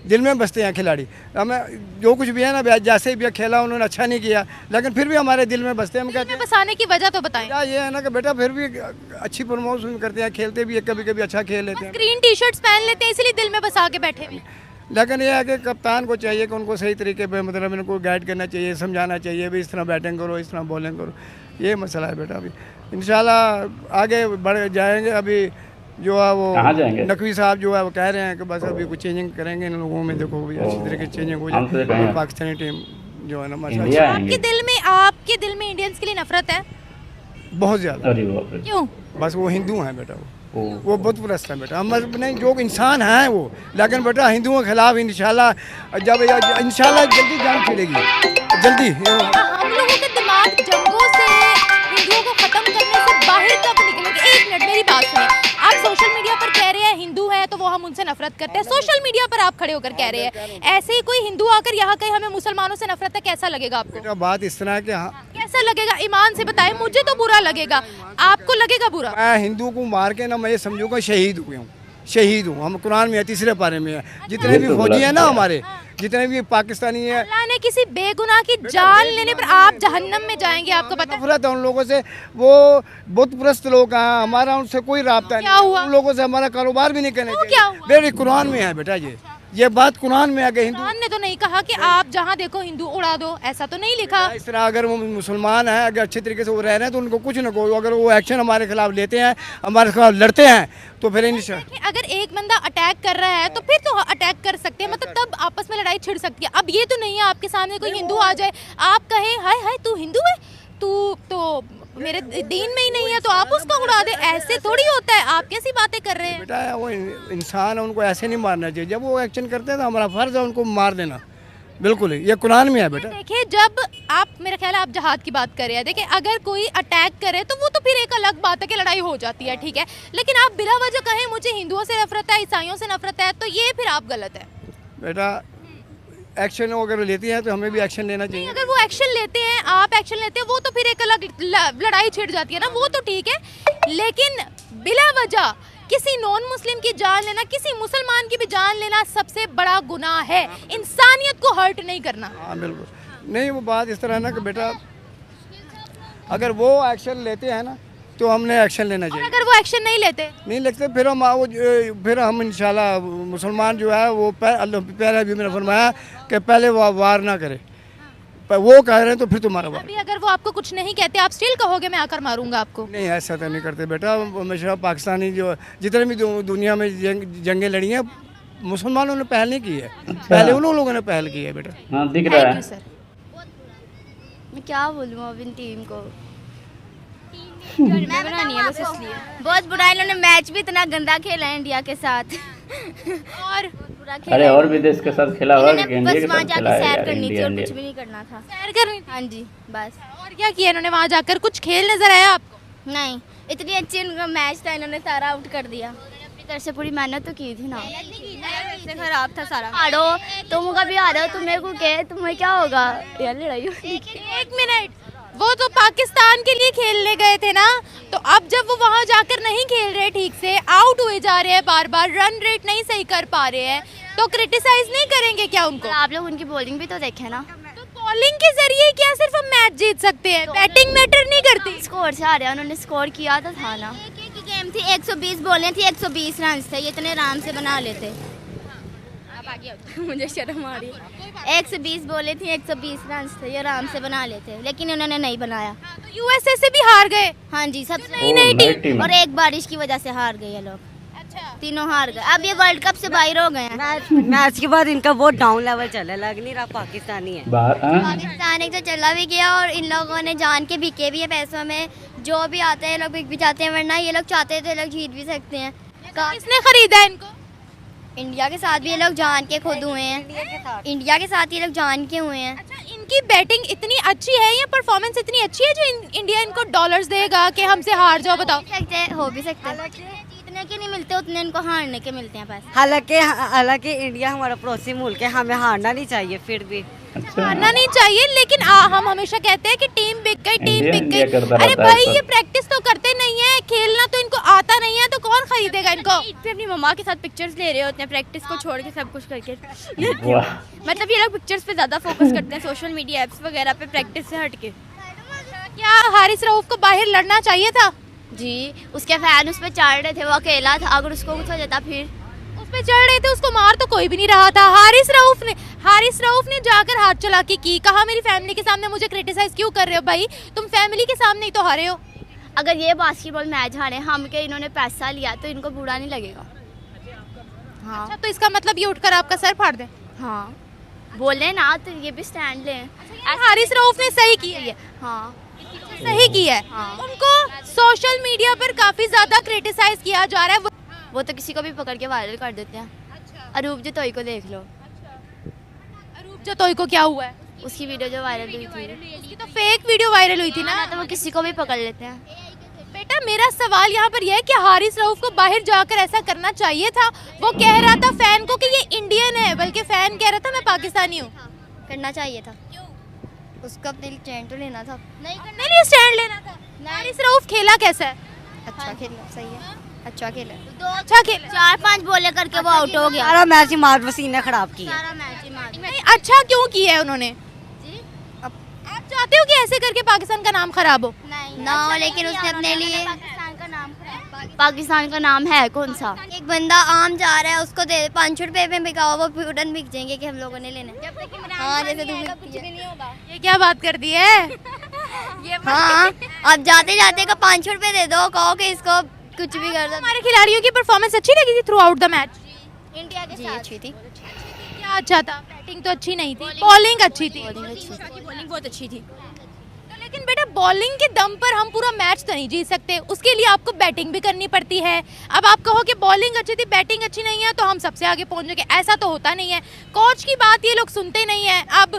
दिल में बसते हैं खिलाड़ी। हमें जो कुछ भी है ना, जैसे भी खेला उन्होंने अच्छा नहीं किया, लेकिन फिर भी हमारे दिल में बसते हैं। हम कहते हैं बसाने की वजह तो बताएं। क्या ये है ना कि बेटा फिर भी अच्छी प्रमोशन करते हैं, खेलते भी है, कभी कभी अच्छा खेल लेते हैं। ग्रीन टी शर्ट्स पहन लेते हैं इसलिए दिल में बसा के बैठे हुए हैं। लेकिन ये है कि कप्तान को चाहिए कि उनको सही तरीके पे मतलब इनको गाइड करना चाहिए, समझाना चाहिए भी इस तरह बैटिंग करो, इस तरह बॉलिंग करो। ये मसला है बेटा। अभी इंशाल्लाह आगे बढ़ जाएंगे। अभी जो है वो कहाँ जाएंगे? नकवी साहब जो है वो कह रहे हैं कि बस अभी कुछ चेंजिंग करेंगे इन लोगों में। देखो भी अच्छी तरीके से चेंजिंग हो हम तो जाए कहें और पाकिस्तानी टीम जो है ना इंडिया माशाल्लाह आएंगे। आपके दिल में इंडियंस के लिए नफरत है? बहुत ज़्यादा। अरे बाप रे। क्यों? बस वो हिंदू हैं बेटा, ओ, वो बहुत प्रस्त है बेटा। हम नहीं जो इंसान हैं वो, लेकिन बेटा हिंदुओं के खिलाफ इंशाल्लाह जब इंशाल्लाह जल्दी जंग छिड़ेगी, जल्दी। हम लोगों के दिमाग जंगों से, हिंदुओं को खत्म करने से बाहर कब निकलेंगे? एक मिनट मेरी बात सुनिए। आप सोशल मीडिया पर कह रहे हैं हिंदू है तो वो हम उनसे नफरत करते हैं। सोशल मीडिया पर आप खड़े होकर कह रहे हैं, ऐसे ही कोई हिंदू आकर यहाँ कहीं हमें मुसलमानों से नफरत है, कैसा लगेगा आपको? बेटा बात इस तरह है कि हाँ, कैसा लगेगा? ईमान से बताएं। मुझे तो बुरा लगेगा, आपको लगेगा बुरा? मैं हिंदू को मार के ना मैं ये समझूंगा शहीद हुए हूँ, शहीद हूँ। हम कुरान में है, तीसरे पारे में है। जितने भी फौजी हैं ना हमारे, जितने भी पाकिस्तानी हैं, अल्लाह ने किसी बेगुनाह की जान लेने पर आप जहन्नम में जाएंगे, आपको पता है? नफरत है उन लोगों से। वो बुत परस्त लोग हैं, हमारा उनसे कोई राब्ता क्या नहीं। हुआ? उन लोगों से हमारा कारोबार भी नहीं करना तो क्या चाहिए। हुआ? मेरे कुरान में है बेटा, ये बात कुरान में है कि हिंदू कुरान ने तो नहीं कहा कि आप जहाँ देखो हिंदू उड़ा दो, ऐसा तो नहीं लिखा। इस तरह अगर वो मुसलमान हैं, अगर अच्छे तरीके से वो रह रहे हैं तो उनको कुछ न कहो। अगर वो एक्शन हमारे खिलाफ लेते हैं, हमारे खिलाफ लड़ते हैं तो फिर देखिए, अगर एक बंदा अटैक कर रहा है तो फिर तो अटैक कर सकते हैं, मतलब तब आपस में लड़ाई छिड़ सकती है। अब ये तो नहीं है आपके सामने कोई हिंदू आ जाए, आप कहें हाय हाय तू हिंदू है, तू तो मेरे दीन में ही नहीं है, तो आप उसको उड़ा दे। ऐसे थोड़ी होता है, आप कैसी बातें कर रहे हैं? बेटा वो इंसान है, उनको ऐसे नहीं मारना चाहिए। जब वो एक्शन करते हैं तो हमारा फर्ज है उनको मार देना। बिल्कुल ये कुरान में है बेटा। देखिए, जब आप, मेरा ख्याल है आप जहाद की बात कर रहे हैं, देखिए अगर कोई अटैक करे तो वो तो फिर एक अलग बात है कि लड़ाई हो जाती है, ठीक है, लेकिन आप बिला वजह कहें मुझे हिंदुओं से नफरत है, ईसाइयों से नफरत है, तो ये फिर आप गलत है। बेटा एक्शन अगर लेती हैं तो हमें भी एक्शन लेना चाहिए। अगर वो एक्शन लेते हैं, आप एक्शन लेते हैं, वो तो फिर एक अलग लड़ाई छिड़ जाती है ना, वो तो ठीक है, लेकिन बिला वजह किसी नॉन मुस्लिम की जान लेना, किसी मुसलमान की भी जान लेना सबसे बड़ा गुनाह है। इंसानियत को हर्ट नहीं करना। हाँ बिल्कुल नहीं, वो बात इस तरह है ना कि बेटा अगर वो एक्शन लेते हैं ना तो हमने एक्शन लेना और चाहिए। अगर वो एक्शन नहीं लेते, नहीं लगते फिर हम इंशाल्लाह मुसलमान जो है वो पहले भी मैंने फरमाया कि पहले वो वार ना करे, पर वो कह रहे हैं तो फिर तुम्हारा वार। अभी अगर वो आपको कुछ नहीं कहते, आप स्टिल कहोगे मैं आकर मारूंगा आपको? नहीं ऐसा तो नहीं करते बेटा, हमेशा पाकिस्तानी जो जितने भी दुनिया में जंगें लड़ी हैं मुसलमानों ने पहल नहीं की है, पहले उन लोगों ने पहल की है बेटा। हाँ दिख रहा थैंक है। You sir. मैं क्या बोलूँ अब इन टीम को, बनानी है बस इसलिए। बहुत बुरा, इन्होंने मैच भी इतना गंदा खेला है इंडिया के साथ और बुरा खेला अरे और भी देश के साथ खेला हुआ इन्होंने इंडिया बस के वहाँ साथ जाके खेला है सैर यार, करनी थी इंडिया और इंडिया। कुछ भी नहीं करना था। सैर करनी थी। हाँ जी बस। और क्या किया इन्होंने वहाँ जाकर? कुछ खेल नजर आया आपको? नहीं, इतनी अच्छी उनका मैच था, इन्होंने सारा आउट कर दिया। अपनी तरफ से पूरी मेहनत तो की थी ना। खराब था सारा। हारो तुम कभी हारो, तुम्हें को कहे तुम्हें क्या होगा यार, लड़ाई होगी। एक मिनट, वो तो पाकिस्तान के लिए खेलने गए थे ना, तो अब जब वो वहाँ जाकर नहीं खेल रहे ठीक से, आउट हुए जा रहे हैं बार बार, रन रेट नहीं सही कर पा रहे हैं, तो क्रिटिसाइज नहीं करेंगे क्या उनको? आप लोग उनकी बॉलिंग भी तो देखे ना। तो बॉलिंग के जरिए क्या सिर्फ हम मैच जीत सकते हैं? बैटिंग मैटर नहीं करती? स्कोर से हारे, उन्होंने स्कोर किया तो था ना। एक गेम थी, 120 बॉलें थी, 120 रन थे, ये इतने आराम से बना लेते। मुझे शर्म आ रही है। 120 बोले थी, 120 रन थे, ये आराम से बना लेते, लेकिन उन्होंने नहीं बनाया। तो यूएसए से भी हार गए। हाँ जी, सब नई नई नई टीम। टीम। और एक बारिश की वजह से हार गए ये लोग, अच्छा, तीनों हार गए। अब ये वर्ल्ड कप से बाहर हो गए हैं। मैच के बाद इनका बहुत डाउन लेवल चला, लग नहीं रहा पाकिस्तानी है। बाहर हाँ? पाकिस्तान एक तो चला भी गया और इन लोगों ने जान के बिके भी है पैसों में, जो भी आते हैं ये लोग बिक भी जाते हैं, वरना ये लोग चाहते हैं तो ये लोग जीत भी सकते हैं। किसने खरीदा इनको? इंडिया के साथ भी ये लोग जान के खुद हुए हैं, इंडिया के साथ ये लोग जान के हुए हैं। अच्छा, इनकी बैटिंग इतनी अच्छी है या परफॉर्मेंस इतनी अच्छी है जो इंडिया इनको डॉलर्स देगा कि हमसे हार जाओ? बताओ। हो भी सकते हैं, जीतने के नहीं मिलते उतने, इनको हारने के मिलते हैं पैसे। हालांकि इंडिया हमारा पड़ोसी मुल्क है, हमें हारना नहीं चाहिए, फिर भी अच्छा हारना नहीं चाहिए, लेकिन हम हमेशा कहते हैं कि टीम बिक गई, टीम इंडिया- बिक इंडिया गई। करता अरे रहता है भाई, ऐसा। ये प्रैक्टिस तो करते नहीं है, खेलना तो इनको आता नहीं है, तो कौन खरीदेगा इनको? फिर अपनी मम्मा के साथ पिक्चर्स ले रहे होते हैं, प्रैक्टिस को छोड़ के सब कुछ करके। वाह मतलब ये लोग पिक्चर्स पे ज्यादा फोकस करते हैं, सोशल मीडिया एप्स वगैरह पे प्रैक्टिस से हटके। क्या हारिस रऊफ को बाहर लड़ना चाहिए था? जी, उसके फैन उस पर चढ़ रहे थे, वो अकेला था, अगर उसको कुछ हो जाता फिर। उस पे चढ़ रहे थे, उसको मार तो कोई भी नहीं रहा था। हारिस रऊफ ने जाकर हाथ चलाकी की, कहा मेरी फैमिली के सामने मुझे क्रिटिसाइज क्यों कर रहे हो? भाई तुम फैमिली के सामने ही तो हारे हो। अगर ये बास्केटबॉल मैच हारे हम के, इन्होंने पैसा लिया तो इनको बुरा नहीं लगेगा। हाँ अच्छा, तो इसका मतलब ये उठकर आपका सर फाड़ दे? हाँ, बोले ना तो ये भी स्टैंड लें। हारिस रऊफ ने सही किया है। हाँ, सही किया है। हाँ। उनको सोशल मीडिया पर काफी ज्यादा क्रिटिसाइज किया जा रहा है। वो तो किसी को भी पकड़ के वायरल कर देते हैं। अरूप जतोई को देख लो, अरूप जतोई को क्या हुआ है? उसकी वीडियो जो वायरल हुई थी, उसकी तो फेक वीडियो वायरल हुई थी ना। तो वो किसी को भी पकड़ लेते हैं। बेटा, मेरा सवाल यहाँ पर यह है कि हारिस रऊफ को बाहर जाकर ऐसा करना चाहिए था? वो कह रहा था फैन को कि ये इंडियन है, बल्कि फैन कह रहा था मैं पाकिस्तानी हूँ। करना चाहिए था, उसका अपने लिए स्टैंड तो लेना था। अपने लिए स्टैंड लेना था। हारिस रऊफ खेला कैसा है? अच्छा खेला, सही है, अच्छा खेला। अच्छा खेला। 4-5 बॉले करके वो आउट हो गया। सारा मैच इमाद वसीम ने खराब किया। सारा मैच ही मार दिया। नहीं, अच्छा क्यों किया है उन्होंने? आप चाहते हो कि ऐसे करके पाकिस्तान का नाम खराब हो? ना, लेकिन उसने अपने लिए पाकिस्तान का नाम है कौन सा? एक बंदा आम जा रहा है, उसको दे 500 रुपए में बिकाओ, वो फौरन बिक जाएंगे कि हम लोगों ने लेने। हाँ, जैसे तुम ये क्या बात कर दी है? हाँ, अब जाते जाते का 500 रुपए दे दो, कहो कि इसको कुछ भी कर दो। हमारे खिलाड़ियों की परफॉर्मेंस अच्छी लगी थी through out the match? India के साथ अच्छी थी, क्या अच्छा था? बैटिंग तो अच्छी नहीं थी, बॉलिंग अच्छी थी। बॉलिंग बहुत अच्छी थी। तो लेकिन बेटा बॉलिंग के दम पर हम पूरा मैच तो नहीं जीत सकते, उसके लिए आपको बैटिंग भी करनी पड़ती है। अब आप कहो कि बॉलिंग अच्छी थी बैटिंग अच्छी नहीं है तो हम सबसे आगे पहुंच जाएंगे, ऐसा तो होता नहीं है। कोच की बात ये लोग सुनते नहीं है। अब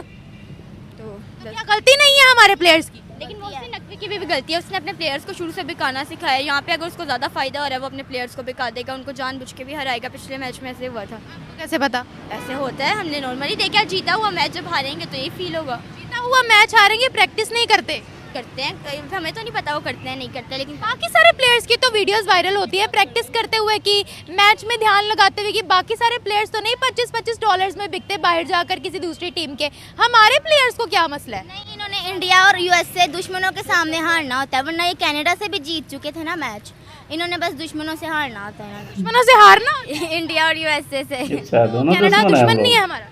तो क्या गलती नहीं है हमारे प्लेयर्स की? लेकिन वो उसने नकवी की भी गलती है, उसने अपने प्लेयर्स को शुरू से बिकाना सिखाया है। यहाँ पे अगर उसको ज़्यादा फायदा हो रहा है वो अपने प्लेयर्स को बिका देगा, उनको जानबूझ के भी हराएगा। पिछले मैच में ऐसे हुआ था। कैसे पता? ऐसे होता है, हमने नॉर्मली देखा। जीता हुआ मैच जब हारेंगे तो यही फील होगा। जीता हुआ मैच हारेंगे, प्रैक्टिस नहीं करते हमें तो नहीं पता वो करते हैं नहीं करते, लेकिन बाकी सारे प्लेयर्स की तो वीडियोस वायरल होती है प्रैक्टिस करते हुए कि मैच में ध्यान लगाते हुए कि बाकी सारे प्लेयर्स तो नहीं $25-25 में बिकते बाहर जाकर किसी दूसरी टीम के। हमारे प्लेयर्स को क्या मसला है? नहीं, इन्होंने इंडिया और यूएस से दुश्मनों के सामने हारना होता है, वरना ये कनाडा से भी जीत चुके थे ना मैच। इन्होंने बस दुश्मनों से हारना होता है। दुश्मनों से हारना? इंडिया और यूएसए से। अच्छा, दोनों कनाडा दुश्मन है हम दुश्मन नहीं है लोग। हमारा।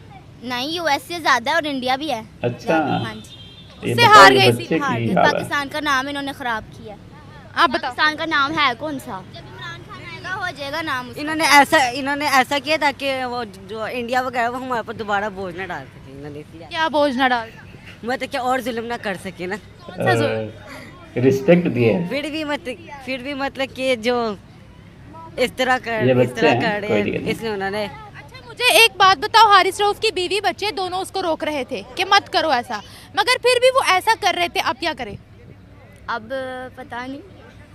नहीं, यूएसए ज्यादा है और इंडिया भी है। अच्छा, हाँ जी, ये उससे बताओ, हार ये गए बच्चे इसीलिए की हार गए। हालत। पाकिस्तान का नाम इन्होंने खराब किया। आप बताओ। पाकिस्तान का नाम है कौन सा? जब इमरान खान आएगा हो जाएगा नाम उसका। इन्होंने ऐसा किया ताकि वो जो इंडिया वगैरह वो हमारे पर दोबारा बोझ ना डाल सके। इन्होंने इसलिए क्या बोझ ना डाल? मतलब क्या और जुल्म ना कर सके ना। कौन सा जुल्म? रिस्पेक्ट दिए है। फिर भी मतलब कि जो इस तरह ये कर बच्चे हैं, रहे कोई हैं, दिक्कत नहीं। इसलिए उन्होंने अच्छा मुझे एक बात बताओ, हारिस रऊफ की बीवी बच्चे दोनों उसको रोक रहे थे कि मत करो ऐसा, मगर फिर भी वो ऐसा कर रहे थे, अब क्या करें? अब पता नहीं,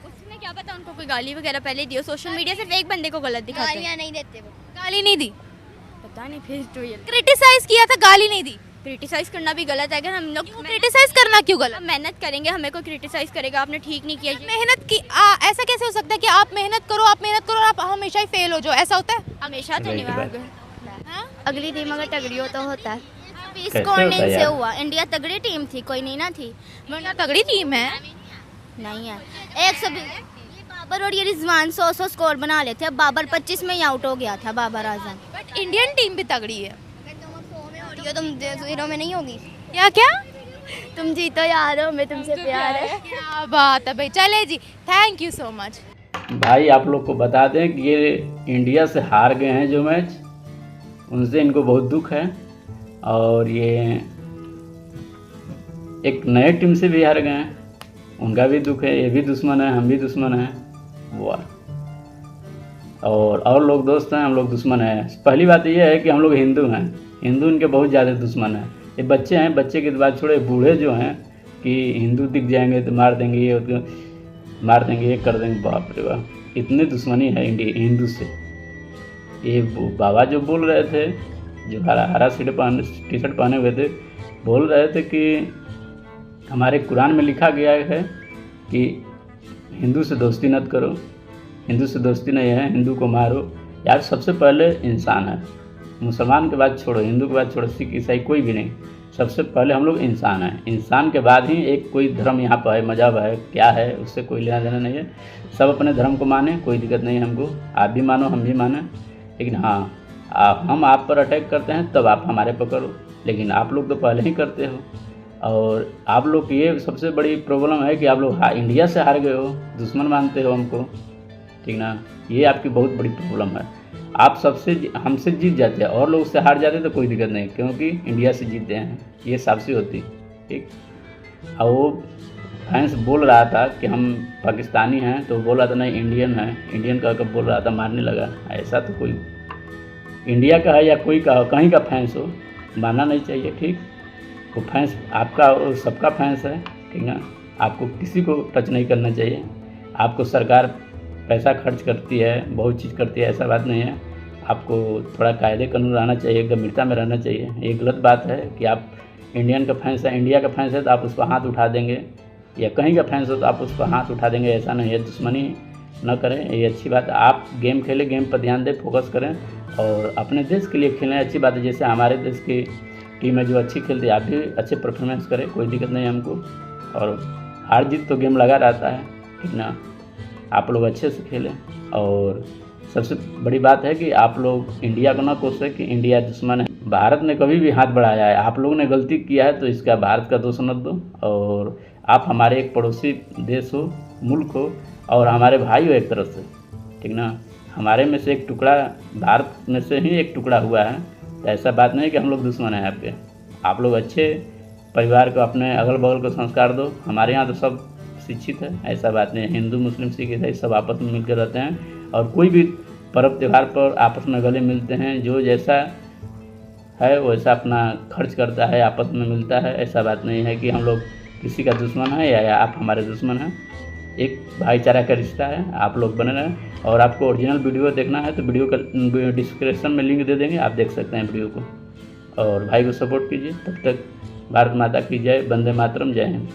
उसने क्या पता उनको कोई गाली वगैरह पहले दियो। सोशल मीडिया सिर्फ एक बंदे को गलत दिखाते हैं। गालियाँ नहीं देते वो। गाली नहीं दी, पता नहीं, फिर तो ये क्रिटिसाइज किया था, गाली नहीं दी। क्रिटिसाइज करना भी गलत है। अगर हम लोग क्रिटिसाइज करना क्यों गलत? मेहनत करेंगे, हमें कोई क्रिटिसाइज करेगा आपने ठीक नहीं किया ये। मेहनत की ऐसा कैसे हो सकता है कि आप मेहनत करो और आप हमेशा ही फेल हो जाओ? ऐसा होता है? हमेशा तो नहीं सही बात। होगा। हाँ? अगली टीम अगर तगड़ी हो तो होता है। अभी कैसे स्कोरिंग होता है से यार? हुआ। इंडिया तगड़ी टीम थी, कोई नहीं ना थी। वरना तगड़ी टीम है। नहीं है 120। बाबर और ये रिजवान 100 स्कोर बना लेते। अब बाबर 25 में ही आउट हो गया था, Babar Azam. But Indian team भी तगड़ी है। तुम 0 में नहीं होगी। क्या क्या? तुम जीतो यार, हमें तुमसे प्यार है। क्या बात है भाई। चले जी, थैंक यू सो मच। भाई आप लोग को बता दें कि ये इंडिया से हार गए हैं जो मैच, उनसे इनको बहुत दुख है। और ये एक नए टीम से भी हार गए हैं, उनका भी दुख है। ये भी दुश्मन है, हम भी दुश्मन हैं। वाह। और लोग दोस्त हैं, हम लोग दुश्मन हैं। पहली बात यह है कि हम लोग हिंदू हैं, हिंदू इनके बहुत ज़्यादा दुश्मन हैं। ये बच्चे हैं, बच्चे की बात छोड़े, बूढ़े जो हैं कि हिंदू दिख जाएंगे तो मार देंगे, ये मार देंगे, ये कर देंगे। बाप रे बाप, इतनी दुश्मनी है इंडिया हिंदू से। ये बाबा जो बोल रहे थे, जो हरा टी शर्ट पहने हुए थे, बोल रहे थे कि हमारे कुरान में लिखा गया है कि हिंदू से दोस्ती मत करो, हिंदू से दोस्ती नहीं है, हिंदू को मारो। यार सबसे पहले इंसान है, मुसलमान के बाद छोड़ो, हिंदू के बाद छोड़ो, सिख ईसाई कोई भी नहीं, सबसे पहले हम लोग इंसान हैं। इंसान के बाद ही एक कोई धर्म यहाँ पर है, मजहब है, क्या है, उससे कोई लेना देना नहीं है। सब अपने धर्म को माने, कोई दिक्कत नहीं है हमको। आप भी मानो, हम भी माने, लेकिन हाँ हम आप पर अटैक करते हैं तब आप हमारे पर करो, लेकिन आप लोग तो पहले ही करते हो। और आप लोग की ये सबसे बड़ी प्रॉब्लम है कि आप लोग इंडिया से हार गए हो, दुश्मन मानते हो हमको, ठीक ना। ये आपकी बहुत बड़ी प्रॉब्लम है। आप हमसे जीत जाते हैं और लोग से हार जाते तो कोई दिक्कत नहीं, क्योंकि इंडिया से जीतते हैं, ये साबसी होती, ठीक। और वो फैंस बोल रहा था कि हम पाकिस्तानी हैं, तो बोल रहा था नहीं इंडियन है, इंडियन का कब बोल रहा था, मारने लगा। ऐसा तो कोई इंडिया का है या कोई का कहीं का फैंस हो, मानना नहीं चाहिए, ठीक। वो फैंस आपका और सबका फैंस है, ठीक ना। आपको किसी को टच नहीं करना चाहिए। आपको सरकार पैसा खर्च करती है, बहुत चीज़ करती है, ऐसा बात नहीं है। आपको थोड़ा कायदे कानून रहना चाहिए, गंभीरता में रहना चाहिए। ये गलत बात है कि आप इंडियन का फैंस है, इंडिया का फैंस है तो आप उस पर हाथ उठा देंगे, या कहीं का फैंस हो तो आप उस पर हाथ उठा देंगे, ऐसा नहीं है। दुश्मनी न करें, ये अच्छी बात है। आप गेम खेलें, गेम पर ध्यान दें, फोकस करें और अपने देश के लिए खेलें, अच्छी बात है। जैसे हमारे देश की टीम है जो अच्छी खेलती है, आप भी अच्छे परफॉर्मेंस करें, कोई दिक्कत नहीं है हमको। और हार जीत तो गेम लगा रहता है, ठीक ना। आप लोग अच्छे से खेलें। और सबसे बड़ी बात है कि आप लोग इंडिया को ना कोसें कि इंडिया दुश्मन है। भारत ने कभी भी हाथ बढ़ाया है, आप लोगों ने गलती किया है तो इसका भारत का दोष मत दो। और आप हमारे एक पड़ोसी देश हो, मुल्क हो, और हमारे भाई हो एक तरफ से, ठीक ना। हमारे में से एक टुकड़ा, भारत में से ही एक टुकड़ा हुआ है, तो ऐसा बात नहीं कि हम लोग दुश्मन हैं आपके। आप लोग अच्छे परिवार को, अपने अगल बगल को संस्कार दो। हमारे यहाँ तो सब शिक्षित है, ऐसा बात नहीं है। हिंदू मुस्लिम सिख ईसाई सब आपस में मिलकर रहते हैं और कोई भी पर्व त्यौहार पर आपस में गले मिलते हैं। जो जैसा है वैसा अपना खर्च करता है, आपस में मिलता है। ऐसा बात नहीं है कि हम लोग किसी का दुश्मन है या आप हमारे दुश्मन हैं। एक भाईचारा का रिश्ता है, आप लोग बने रहें। और आपको ओरिजिनल वीडियो देखना है तो वीडियो का डिस्क्रिप्शन में लिंक दे देंगे, आप देख सकते हैं वीडियो को। और भाई को सपोर्ट कीजिए। तब तक भारत माता की जय, वंदे मातरम, जय हिंद।